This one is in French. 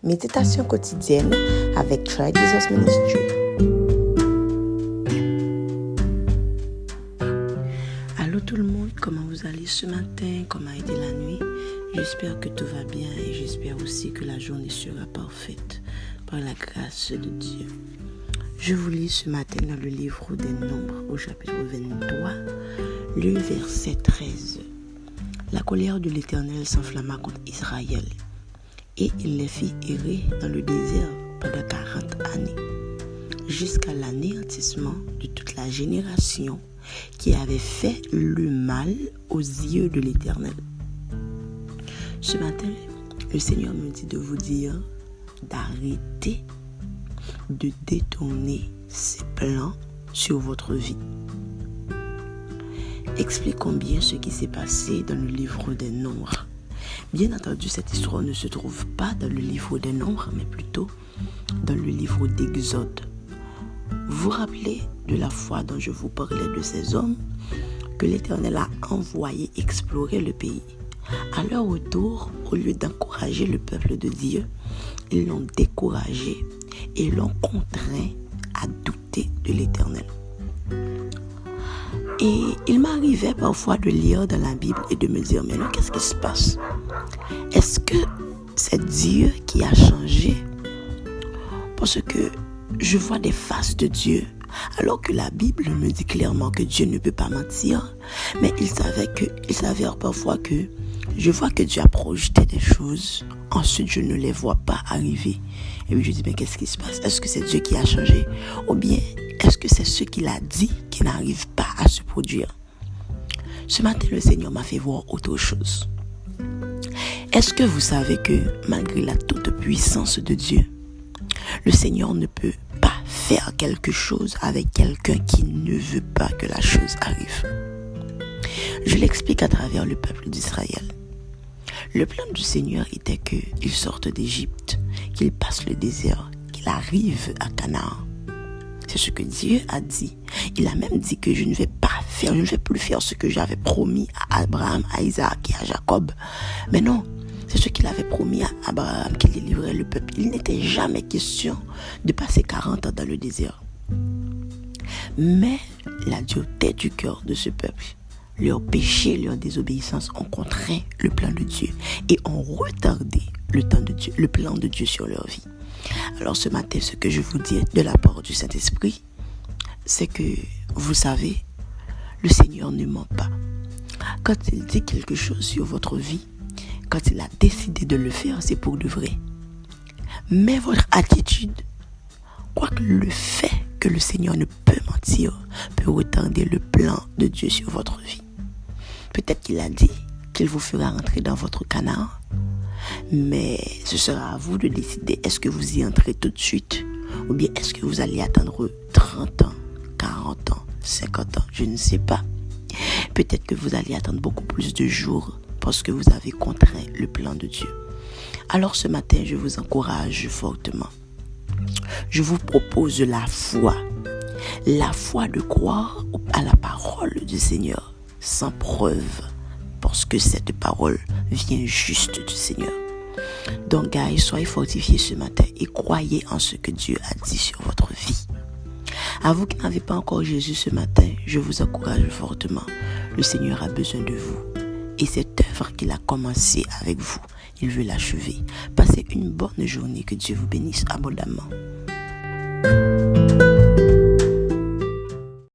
Méditation quotidienne avec Try Jesus Ministry. Allô tout le monde, comment vous allez ce matin? Comment a été la nuit? J'espère que tout va bien et j'espère aussi que la journée sera parfaite par la grâce de Dieu. Je vous lis ce matin dans le livre des Nombres au chapitre 23, le verset 13. La colère de l'Éternel s'enflamma contre Israël. Et il les fit errer dans le désert pendant 40 années, jusqu'à l'anéantissement de toute la génération qui avait fait le mal aux yeux de l'Éternel. Ce matin, le Seigneur me dit de vous dire d'arrêter de détourner ses plans sur votre vie. Expliquons bien ce qui s'est passé dans le livre des Nombres. Bien entendu, cette histoire ne se trouve pas dans le livre des Nombres, mais plutôt dans le livre d'Exode. Vous vous rappelez de la fois dont je vous parlais de ces hommes que l'Éternel a envoyé explorer le pays. À leur retour, au lieu d'encourager le peuple de Dieu, ils l'ont découragé et l'ont contraint à douter de l'Éternel. Et il m'arrivait parfois de lire dans la Bible et de me dire, mais non, qu'est-ce qui se passe? Est-ce que c'est Dieu qui a changé? Parce que je vois des faces de Dieu, alors que la Bible me dit clairement que Dieu ne peut pas mentir, mais il s'avère parfois que je vois que Dieu a projeté des choses, ensuite je ne les vois pas arriver. Et puis je dis, mais qu'est-ce qui se passe? Est-ce que c'est Dieu qui a changé? Ou bien, est-ce que c'est ce qu'il a dit qui n'arrive pas à se produire? Ce matin, le Seigneur m'a fait voir autre chose. Est-ce que vous savez que malgré la toute puissance de Dieu, le Seigneur ne peut pas faire quelque chose avec quelqu'un qui ne veut pas que la chose arrive? Je l'explique à travers le peuple d'Israël. Le plan du Seigneur était qu'il sorte d'Égypte, qu'il passe le désert, qu'il arrive à Canaan. C'est ce que Dieu a dit. Il a même dit que je ne vais plus faire ce que j'avais promis à Abraham, à Isaac et à Jacob. Mais non, c'est ce qu'il avait promis à Abraham, qu'il délivrerait le peuple. Il n'était jamais question de passer 40 ans dans le désert. Mais la dureté du cœur de ce peuple, leur péché, leur désobéissance ont contraint le plan de Dieu et ont retardé le plan de Dieu sur leur vie. Alors ce matin, ce que je vous dis de la part du Saint-Esprit, c'est que, vous savez, le Seigneur ne ment pas. Quand il dit quelque chose sur votre vie, quand il a décidé de le faire, c'est pour de vrai. Mais votre attitude, quoique le fait que le Seigneur ne peut mentir, peut retarder le plan de Dieu sur votre vie. Peut-être qu'il a dit qu'il vous fera rentrer dans votre Canaan, mais ce sera à vous de décider, est-ce que vous y entrez tout de suite ou bien est-ce que vous allez attendre 30 ans, 40 ans, 50 ans, je ne sais pas. Peut-être que vous allez attendre beaucoup plus de jours parce que vous avez contraint le plan de Dieu. Alors ce matin, je vous encourage fortement. Je vous propose la foi de croire à la parole du Seigneur sans preuve, parce que cette parole vient juste du Seigneur. Donc, guys, soyez fortifiés ce matin et croyez en ce que Dieu a dit sur votre vie. À vous qui n'avez pas encore Jésus ce matin, je vous encourage fortement. Le Seigneur a besoin de vous. Et cette œuvre qu'il a commencée avec vous, il veut l'achever. Passez une bonne journée. Que Dieu vous bénisse abondamment.